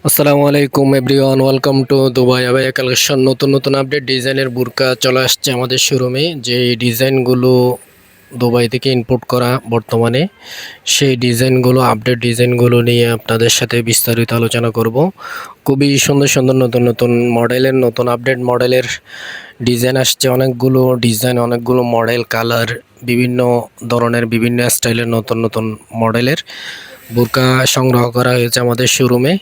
আসসালামু আলাইকুম everyone, welcome to Dubai abaya collection. নতুন নতুন আপডেট ডিজাইনের বুরকা চলে আসছে আমাদের শোরুমে। যে ডিজাইনগুলো দুবাই থেকে ইম্পোর্ট করা বর্তমানে, সেই ডিজাইনগুলো আপডেট ডিজাইনগুলো নিয়ে আপনাদের সাথে বিস্তারিত আলোচনা করব। খুবই সুন্দর সুন্দর নতুন নতুন মডেলের, নতুন আপডেট মডেলের ডিজাইন আসছে। অনেকগুলো ডিজাইন, অনেকগুলো মডেল, কালার, বিভিন্ন ধরনের বিভিন্ন স্টাইলের নতুন নতুন মডেলের বুরকা সংগ্রহ করা হয়েছে আমাদের শোরুমে।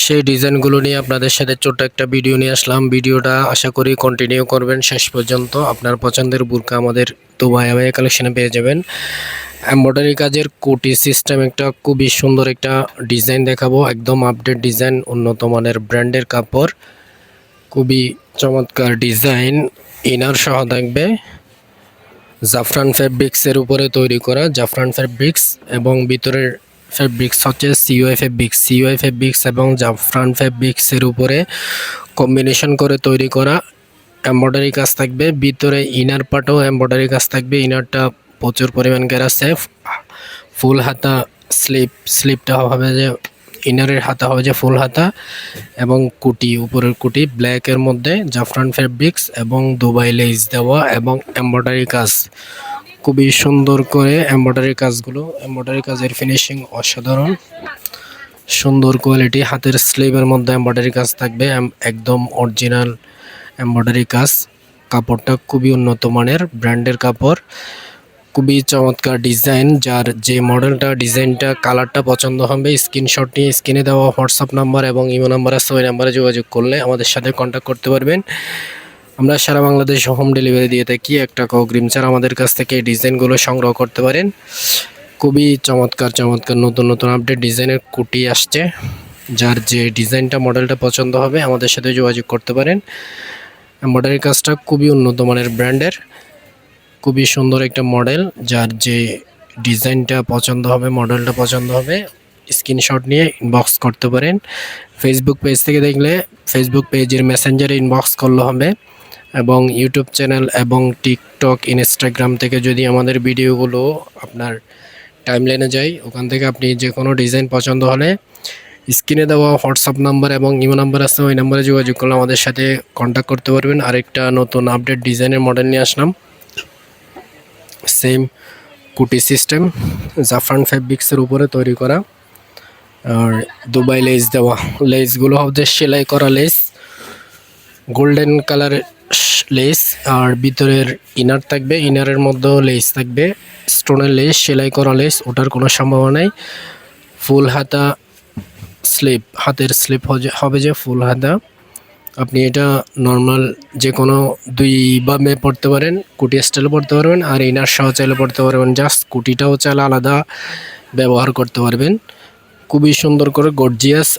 সেই ডিজাইনগুলো নিয়ে আপনাদের সাথে ছোট্ট একটা ভিডিও নিয়ে আসলাম। ভিডিওটা আশা করি কন্টিনিউ করবেন শেষ পর্যন্ত। আপনার পছন্দের বুরকা আমাদের দুবাই আবায়া কালেকশনে পেয়ে যাবেন। এমব্রয়ডারি কাজের কোটি সিস্টেম একটা খুবই সুন্দর একটা ডিজাইন দেখাবো, একদম আপডেট ডিজাইন, উন্নত মানের ব্র্যান্ডের কাপড়, খুবই চমৎকার ডিজাইন। ইনার সহ থাকবে জাফরান ফেব্রিক্সের উপরে তৈরি করা, জাফরান ফেব্রিক্স, এবং ভিতরের ফেব্রিক্স হচ্ছে সিওয়াই ফেব্রিক্স এবং জাফরান ফেব্রিক্সের উপরে কম্বিনেশন করে তৈরি করা এমব্রয়ডারি কাজ থাকবে। ভিতরে ইনার পার্টও এমব্রয়ডারি কাজ থাকবে। ইনারটা প্রচুর পরিমাণ আছে। ফুল হাতা স্লিপটা হবে যে ইনারের হাতা হবে যে ফুল হাতা, এবং কুটি, উপরের কুটি ব্ল্যাকের মধ্যে জাফরান ফেব্রিক্স এবং দুবাই লেস দেওয়া এবং এমব্রয়ডারি কাজ। খুবই সুন্দর করে এমব্রয়ডারি কাজের ফিনিশিং অসাধারণ, সুন্দর কোয়ালিটি। হাতের স্লিভের মধ্যে এমব্রয়ডারি কাজ থাকবে, একদম অরিজিনাল এমব্রয়ডারি কাজ। কাপড়টা খুবই উন্নত মানের ব্র্যান্ডের কাপড়, খুবই চমৎকার ডিজাইন। যার যে মডেলটা, ডিজাইনটা, কালারটা পছন্দ হবে, স্ক্রিনশট নিয়ে স্ক্রিনে দেওয়া হোয়াটসঅ্যাপ নাম্বার এবং ইমো নাম্বার আছে, ওই নাম্বারে যোগাযোগ করলে আমাদের সাথে কন্ট্যাক্ট করতে পারবেন। আমরা সারা বাংলাদেশ হোম ডেলিভারি দিয়ে থাকি। 1 টাকা অগ্রিম ছাড়া আমাদের কাছ থেকে এই ডিজাইনগুলো সংগ্রহ করতে পারেন। খুবই চমৎকার চমৎকার নতুন নতুন আপডেট ডিজাইনের কুটি আসছে। যার যে ডিজাইনটা, মডেলটা পছন্দ হবে আমাদের সাথে যোগাযোগ করতে পারেন। এমব্রয়ডারি কাজটা খুবই উন্নত মানের ব্র্যান্ডের, খুবই সুন্দর একটা মডেল। যার যে ডিজাইনটা পছন্দ হবে, মডেলটা পছন্দ হবে, স্ক্রিনশট নিয়ে ইনবক্স করতে পারেন। ফেসবুক পেজ থেকে দেখলে ফেসবুক পেজের মেসেঞ্জারে ইনবক্স করলে হবে, এবং ইউটিউব চ্যানেল এবং টিকটক, ইনস্টাগ্রাম থেকে যদি আমাদের ভিডিওগুলো আপনার টাইমলাইনে যায়, ওখান থেকে আপনি যে কোনো ডিজাইন পছন্দ হলে স্ক্রিনে দেওয়া হোয়াটসঅ্যাপ নাম্বার এবং ইমো নাম্বার আছে, ওই নাম্বারে যোগাযোগ করলে আমাদের সাথে কন্ট্যাক্ট করতে পারবেন। আরেকটা নতুন আপডেট ডিজাইনের মডেল নিয়ে আসলাম, সেম কুটি সিস্টেম, জাফরান ফেব্রিক্সের উপরে তৈরি করা, আর দুবাই লেস দেওয়া। লেসগুলো হচ্ছে সেলাই করা লেস, গোল্ডেন কালার লেস, আর ভিতরের ইনার থাকবে, ইনারের মধ্যেও লেস থাকবে, স্টোনের লেস, সেলাই করা লেস, ওটার কোনো সম্ভাবনা নেই। ফুল হাতা স্লিপ, হাতের স্লিপ হবে যে ফুল হাতা। আপনি এটা নর্মাল যে কোনো দুইভাবে পড়তে পারেন, কুটি স্টাইলে পড়তে পারবেন, আর ইনার সহ চাইলে পড়তে পারবেন। জাস্ট কুটিটাও চাইলে আলাদা ব্যবহার করতে পারবেন। খুবই সুন্দর করে গর্জিয়াস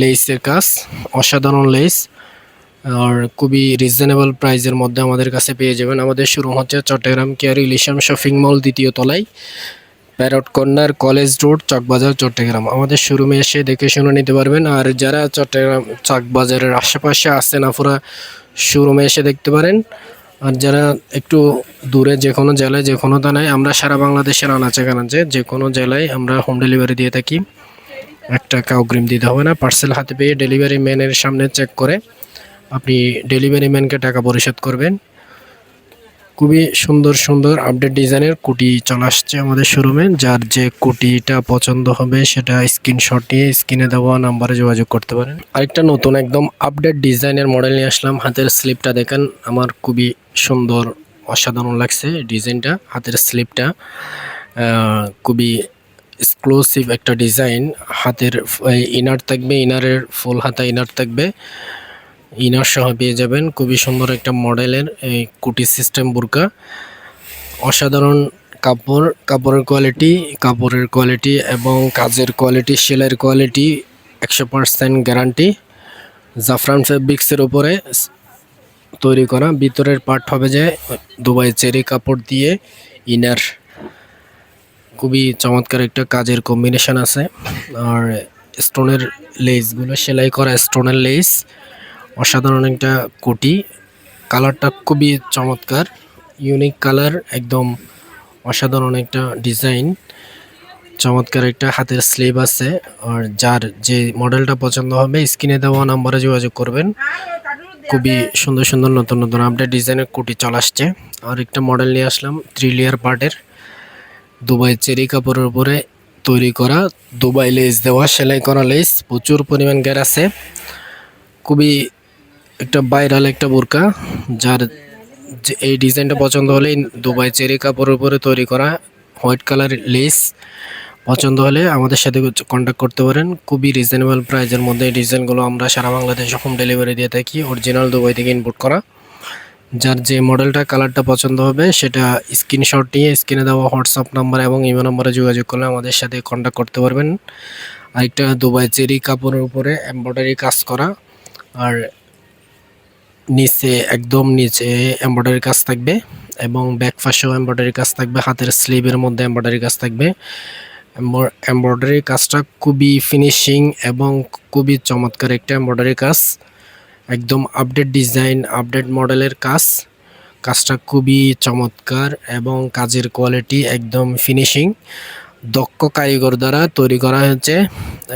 লেসের কাজ, অসাধারণ লেস, আর খুবই রিজনেবল প্রাইসের মধ্যে আমাদের কাছে পেয়ে যাবেন। আমাদের শোরুম হচ্ছে চট্টগ্রাম কেয়ার ইলিশাম শপিং মল, 2য় তলায়, parrot corner, college road, Chawkbazar, Chattogram. আমাদের শোরুমে এসে দেখে শুনে নিতে পারবেন। আর যারা চট্টগ্রাম চকবাজারের আশেপাশে আসেন, আপনারা শোরুমে এসে দেখতে পারেন। আর যারা একটু দূরে, যে কোনো জেলায়, যে কোনো থানায়, আমরা সারা বাংলাদেশের আনাচে কানাচে যে কোনো জেলায় আমরা হোম ডেলিভারি দিয়ে থাকি। 1 টাকা অগ্রিম দিতে হবে না। পার্সেল হাতে পেয়ে ডেলিভারি ম্যানের সামনে চেক করে আপনি ডেলিভারি ম্যানকে টাকা পরিশোধ করবেন। খুবই সুন্দর সুন্দর আপডেট ডিজাইনের কুটি চলে আসছে আমাদের শোরুমে। যার যে কুটিটা পছন্দ হবে সেটা স্ক্রিনশট নিয়ে স্ক্রিনে দেওয়া নাম্বারে যোগাযোগ করতে পারেন। আরেকটা নতুন একদম আপডেট ডিজাইনের মডেল নিয়ে আসলাম। হাতের স্লিপটা দেখেন, আমার খুবই সুন্দর, অসাধারণ লাগছে ডিজাইনটা। হাতের স্লিপটা খুবই এক্সক্লুসিভ একটা ডিজাইন। হাতের ইনার থাকবে, ইনারের ফুল হাতা ইনার থাকবে, ইনার সহ পেয়ে যাবেন। খুবই সুন্দর একটা মডেলের এই কুটি সিস্টেম বুরকা, অসাধারণ কাপড়, কাপড়ের কোয়ালিটি এবং কাজের কোয়ালিটি, সেলাইয়ের কোয়ালিটি 100% গ্যারান্টি। জাফরান ফেব্রিক্সের উপরে তৈরি করা। ভিতরের পার্ট হবে যে দুবাই চেরি কাপড় দিয়ে ইনার, খুবই চমৎকার একটা কাজের কম্বিনেশন আছে। আর স্টোনের লেসগুলো সেলাই করা, স্টোনের লেস, অসাধারণ একটা কোটি। কালারটা খুবই চমৎকার, ইউনিক কালার, একদম অসাধারণ একটা ডিজাইন। চমৎকার একটা হাতের স্লিভ আছে। আর যার যে মডেলটা পছন্দ হবে স্ক্রিনে দেওয়া নাম্বারে যোগাযোগ করবেন। খুবই সুন্দর সুন্দর নতুন নতুন আপডেট ডিজাইনের কোটি চলে আসছে। আর একটা মডেল নিয়ে আসলাম 3 লেয়ার পার্টের দুবাই চেরি কাপড়ের উপরে তৈরি করা, দুবাই লেস দেওয়া, সেলাই করা লেস, প্রচুর পরিমাণ গ্যার আছে। খুবই একটা ভাইরাল একটা বোরকা, যার এই ডিজাইনটা পছন্দ হলে দুবাই চেরি কাপড়ের উপরে তৈরি করা হোয়াইট কালার লেস পছন্দ হলে আমাদের সাথে কন্ট্যাক্ট করতে পারেন। খুবই রিজনেবল প্রাইজের মধ্যে এই ডিজাইনগুলো আমরা সারা বাংলাদেশে হোম ডেলিভারি দিয়ে থাকি, অরিজিনাল দুবাই থেকে ইম্পোর্ট করা। যার যে মডেলটা কালারটা পছন্দ হবে সেটা স্ক্রিনশট নিয়ে স্ক্রিনে দেওয়া হোয়াটসঅ্যাপ নাম্বার এবং ইমো নাম্বারে যোগাযোগ করলে আমাদের সাথে কন্ট্যাক্ট করতে পারবেন। আরেকটা দুবাই চেরি কাপড়ের উপরে এমব্রয়ডারি কাজ করা, আর নিচে একদম নিচে এমব্রয়ডারি কাজ থাকবে এবং ব্যাক পাশেও এমব্রয়ডারি কাজ থাকবে, হাতের স্লিভের মধ্যে এমব্রয়ডারি কাজ থাকবে। এমব্রয়ডারি কাজটা খুবই ফিনিশিং এবং খুবই চমৎকার একটা এমব্রয়ডারি কাজ, একদম আপডেট ডিজাইন আপডেট মডেলের কাজটা খুবই চমৎকার এবং কাজের কোয়ালিটি একদম ফিনিশিং দক্ষ কারিগর দ্বারা তৈরি করা হয়েছে।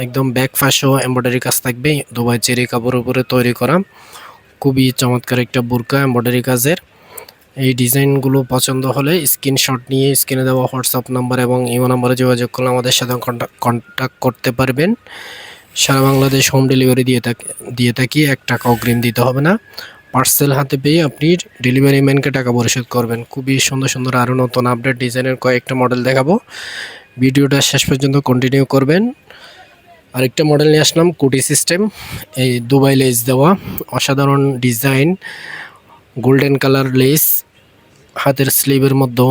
একদম ব্যাক পাশেও এমব্রয়ডারি কাজ থাকবে, দুবাই চেরি কাপড়ের উপরে তৈরি করা খুবই চমৎকার একটা বোরকা এমব্রয়ডারি কাজের। এই ডিজাইনগুলো পছন্দ হলে স্ক্রিনশট নিয়ে স্ক্রিনে দেওয়া হোয়াটসঅ্যাপ নাম্বার এবং ইমো নাম্বারে যোগাযোগ করলে আমাদের সাথে কন্ট্যাক্ট করতে পারবেন। সারা বাংলাদেশ হোম ডেলিভারি দিয়ে থাকি, 1 টাকা অগ্রিম দিতে হবে না। পার্সেল হাতে পেয়ে আপনি ডেলিভারি ম্যানকে টাকা পরিশোধ করবেন। খুবই সুন্দর সুন্দর আরও নতুন আপডেট ডিজাইনের কয়েকটা মডেল দেখাবো, ভিডিওটা শেষ পর্যন্ত কন্টিনিউ করবেন। আরেকটা মডেল নিয়ে আসলাম কোটি সিস্টেম, এই দুবাই লেস দেওয়া অসাধারণ ডিজাইন, গোল্ডেন কালার লেস, হাতের স্লিভের মধ্যে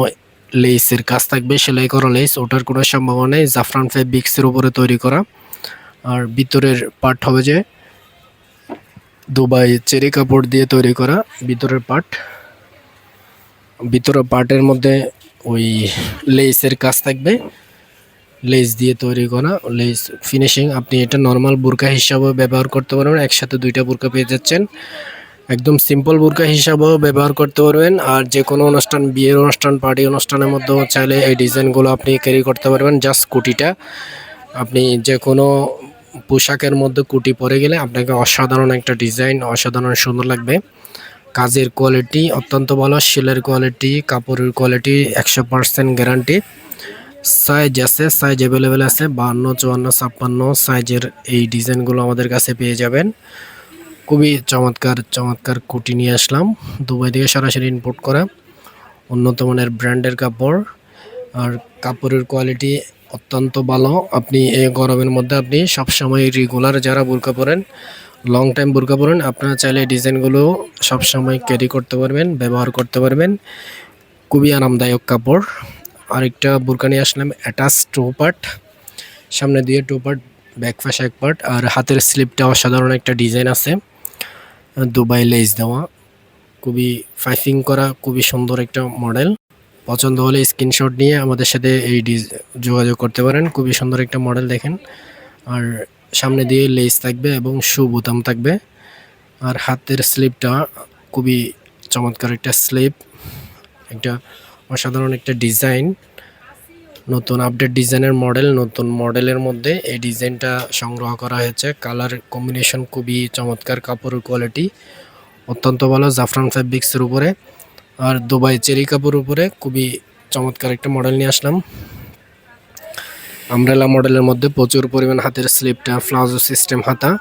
লেসের কাজ থাকবে, সেলাই করা লেস, ওটার কোনো সম্ভাবনা নেই। জাফরান ফেব্রিক্সের উপরে তৈরি করা, আর ভিতরের পার্ট হবে যে দুবাই চেরি কাপড় দিয়ে তৈরি করা ভিতরের পার্টের মধ্যে ওই লেসের কাজ থাকবে, লেস দিয়ে তৈরি করা লেস ফিনিশিং। আপনি এটা নর্মাল বোরকা হিসাবেও ব্যবহার করতে পারবেন, একসাথে 2টা বোরকা পেয়ে যাচ্ছেন। একদম সিম্পল বোরকা হিসাবেও ব্যবহার করতে পারবেন, আর যে কোনো অনুষ্ঠান, বিয়ের অনুষ্ঠান, পার্টি অনুষ্ঠানের মধ্যেও চাইলে এই ডিজাইনগুলো আপনি ক্যারি করতে পারবেন। জাস্ট কুটিটা আপনি যে কোনো পোশাকের মধ্যে কুটি পরে গেলে আপনাকে অসাধারণ একটা ডিজাইন, অসাধারণ সুন্দর লাগবে। কাজের কোয়ালিটি অত্যন্ত ভালো, সেলের কোয়ালিটি, কাপড়ের কোয়ালিটি 100% গ্যারান্টি। সাইজ আছে, সাইজ অ্যাভেলেবেল আছে, 52, 54, 56 সাইজের এই ডিজাইনগুলো আমাদের কাছে পেয়ে যাবেন। খুবই চমৎকার চমৎকার কুটি নিয়ে আসলাম, দুবাই থেকে সরাসরি ইম্পোর্ট করা উন্নত মানের ব্র্যান্ডের কাপড়, আর কাপড়ের কোয়ালিটি অত্যন্ত ভালো। আপনি এই গরমের মধ্যে আপনি সবসময় রেগুলার যারা বোরকা পরেন, লং টাইম বোরকা পরেন, আপনারা চাইলে এই ডিজাইনগুলো সবসময় ক্যারি করতে পারবেন, ব্যবহার করতে পারবেন। খুবই আরামদায়ক কাপড়। আরেকটা বোরকা নিয়ে আসলাম অ্যাটাচ 2 পার্ট, সামনে দিয়ে 2 পার্ট, ব্যাক পাশে 1 পার্ট, আর হাতের স্লিপটা অসাধারণ একটা ডিজাইন আছে, দুবাই লেস দেওয়া, খুবই পাইপিং করা, খুবই সুন্দর একটা মডেল। পছন্দ হলে স্ক্রিনশট নিয়ে আমাদের সাথে এই যোগাযোগ করতে পারেন। খুবই সুন্দর একটা মডেল দেখেন, আর সামনে দিয়ে লেস থাকবে এবং শু বোতাম থাকবে, আর হাতের স্লিপটা খুবই চমৎকার একটা স্লিপ, একটা অসাধারণ একটা ডিজাইন, নতুন আপডেট ডিজাইনের মডেল, নতুন মডেলের মধ্যে এই ডিজাইনটা সংগ্রহ করা হয়েছে। কালার কম্বিনেশন খুবই চমৎকার, কাপড়ের কোয়ালিটি অত্যন্ত ভালো, জাফরান ফেব্রিক্সের উপরে আর দুবাই চেরি কাপড়ের উপরে খুবই চমৎকার একটা মডেল নিয়ে আসলাম। আমব্রেলা মডেলের মধ্যে প্রচুর পরিমাণ হাতের স্লিপটা প্লাজো সিস্টেম হাতা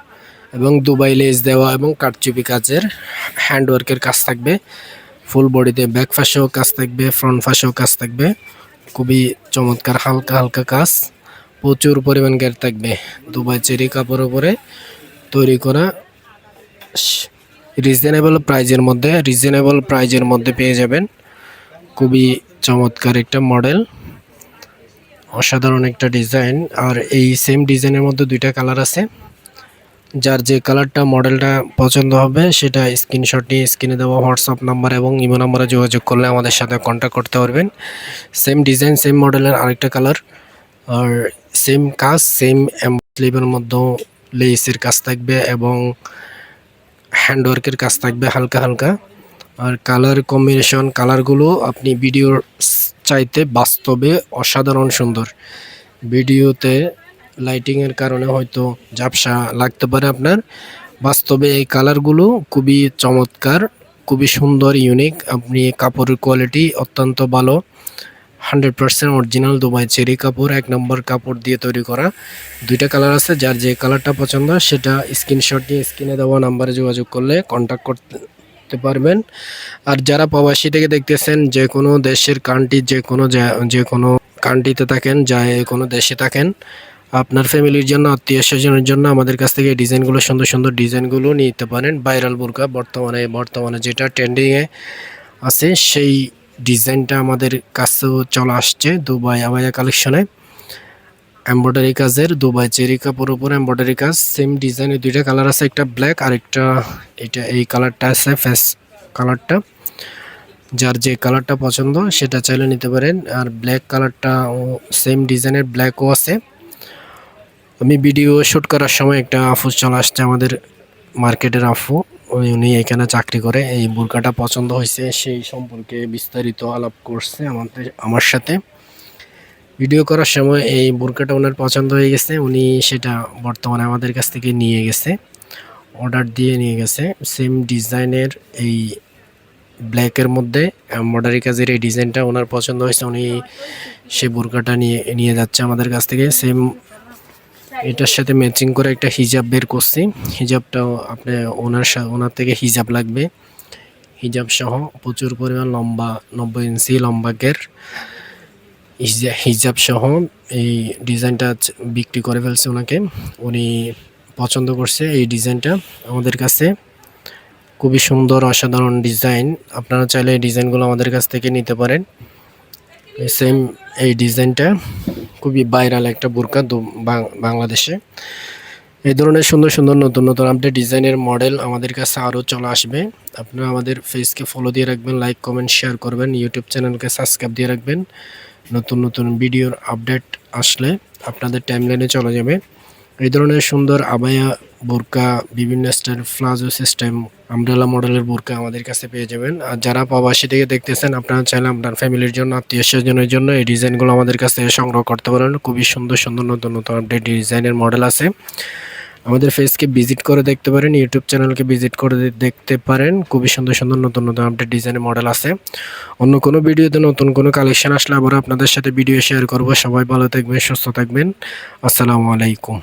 এবং দুবাই লেস দেওয়া এবং কাটচুপি কাজের হ্যান্ডওয়ার্কের কাজ থাকবে। ফুল বডিতে ব্যাক পাশেও কাজ থাকবে, ফ্রন্ট পাশেও কাজ থাকবে, খুবই চমৎকার হালকা হালকা কাজ, প্রচুর পরিমাণ গ্যার থাকবে। দুবাই চেরি কাপড়ের উপরে তৈরি করা, রিজনেবল প্রাইজের মধ্যে পেয়ে যাবেন। খুবই চমৎকার একটা মডেল, অসাধারণ একটা ডিজাইন। আর এই সেম ডিজাইনের মধ্যে 2টা কালার আছে, যার যে কালারটা মডেলটা পছন্দ হবে সেটা স্ক্রিনশট নিয়ে স্ক্রিনে দেওয়া হোয়াটসঅ্যাপ নাম্বার এবং ইমো নাম্বারে যোগাযোগ করলে আমাদের সাথে কন্ট্যাক্ট করতে পারবেন। সেম ডিজাইন সেম মডেলের আরেকটা কালার, আর সেম কাজ, সেম স্লিভের মধ্যেও লেসের কাজ থাকবে এবং হ্যান্ডওয়ার্কের কাজ থাকবে হালকা হালকা। আর কালার কম্বিনেশন, কালারগুলো আপনি ভিডিওর চাইতে বাস্তবে অসাধারণ সুন্দর। ভিডিওতে লাইটিংয়ের কারণে হয়তো ঝাপসা লাগতে পারে আপনার। বাস্তবে এই কালারগুলো খুবই চমৎকার, খুবই সুন্দর, ইউনিক। আপনি কাপড়ের কোয়ালিটি অত্যন্ত ভালো, 100% অরিজিনাল দুবাই চেরি কাপড়, 1 নম্বর কাপড় দিয়ে তৈরি করা। দুইটা কালার আছে, যার যে কালারটা পছন্দ সেটা স্ক্রিনশট নিয়ে স্ক্রিনে দেওয়া নাম্বারে যোগাযোগ করলে কন্ট্যাক্ট করতে পারবেন। আর যারা প্রবাসী থেকে দেখতেছেন, যে কোনো দেশের কান্ট্রি, যে কোনো কান্ট্রিতে থাকেন, কোনো দেশে থাকেন, আপনার ফ্যামিলির জন্য, আত্মীয় স্বজনের জন্য আমাদের কাছ থেকে ডিজাইনগুলো, সুন্দর সুন্দর ডিজাইনগুলো নিতে পারেন। ভাইরাল বোরকা বর্তমানে যেটা ট্রেন্ডিংয়ে আছে সেই ডিজাইনটা আমাদের কাছেও চলে আসছে দুবাই আবায়া কালেকশনে। এমব্রয়ডারি কাজের দুবাই চেরি কাপড়ের উপর এমব্রয়ডারি কাজ, সেম ডিজাইনের দুইটা কালার আছে, একটা ব্ল্যাক আর একটা এই কালারটা আছে ফেস কালারটা। যার যে কালারটা পছন্দ সেটা চাইলে নিতে পারেন। আর ব্ল্যাক কালারটা সেম ডিজাইনের ব্ল্যাকও আছে। আমি ভিডিও শ্যুট করার সময় একটা আফু চলে আসছে, আমাদের মার্কেটের আফু, উনি এখানে চাকরি করে। এই বোরকাটা পছন্দ হয়েছে, সেই সম্পর্কে বিস্তারিত আলাপ করছে আমার সাথে। ভিডিও করার সময় এই বোরকাটা ওনার পছন্দ হয়ে গেছে, উনি সেটা বর্তমানে আমাদের কাছ থেকে নিয়ে গেছে, অর্ডার দিয়ে নিয়ে গেছে। সেম ডিজাইনের এই ব্ল্যাকের মধ্যে এমব্রয়ডারি কাজের এই ডিজাইনটা ওনার পছন্দ হয়েছে, উনি সেই বোরকাটা নিয়ে যাচ্ছে আমাদের কাছ থেকে। সেম এটার সাথে ম্যাচিং করে একটা হিজাব বের করছি, হিজাবটাও আপনি ওনার থেকে হিজাব লাগবে, হিজাব সহ প্রচুর পরিমাণ লম্বা, 90 ইঞ্চি লম্বা গের হিজাব সহ এই ডিজাইনটা বিক্রি করে ফেলছে ওনাকে, উনি পছন্দ করছে এই ডিজাইনটা আমাদের কাছে। খুবই সুন্দর, অসাধারণ ডিজাইন। আপনারা চাইলে এই ডিজাইনগুলো আমাদের কাছ থেকে নিতে পারেন। সেম এই ডিজাইনটা খুবই ভাইরাল একটা বোরকা বাংলাদেশে। এই ধরনের সুন্দর সুন্দর নতুন নতুন আপডেট ডিজাইনের মডেল আমাদের কাছে আরও চলে আসবে। আপনারা আমাদের পেজকে ফলো দিয়ে রাখবেন, লাইক কমেন্ট শেয়ার করবেন, ইউটিউব চ্যানেলকে সাবস্ক্রাইব দিয়ে রাখবেন। নতুন নতুন ভিডিওর আপডেট আসলে আপনাদের টাইমলাইনে চলে যাবে। এই ধরনের সুন্দর আবায়া বোরকা, বিভিন্ন স্টাইল প্লাজো সিস্টেম, আমব্রেলা মডেলের বোরকা আমাদের কাছে পেয়ে যাবেন। আর যারা প্রবাসী থেকে দেখতেছেন, আপনারা চাইলে আপনার ফ্যামিলির জন্য, আত্মীয় স্বজনের জন্য এই ডিজাইনগুলো আমাদের কাছ থেকে সংগ্রহ করতে পারেন। খুবই সুন্দর সুন্দর নতুন নতুন আপডেট ডিজাইনের মডেল আছে। আমাদের ফেসকে ভিজিট করে দেখতে পারেন, ইউটিউব চ্যানেলকে ভিজিট করে দেখতে পারেন। খুবই সুন্দর সুন্দর নতুন নতুন আপডেট ডিজাইনের মডেল আছে। অন্য কোনো ভিডিওতে নতুন কোনো কালেকশন আসলে আবার আপনাদের সাথে ভিডিও শেয়ার করব। সবাই ভালো থাকবেন, সুস্থ থাকবেন। আসসালামু আলাইকুম।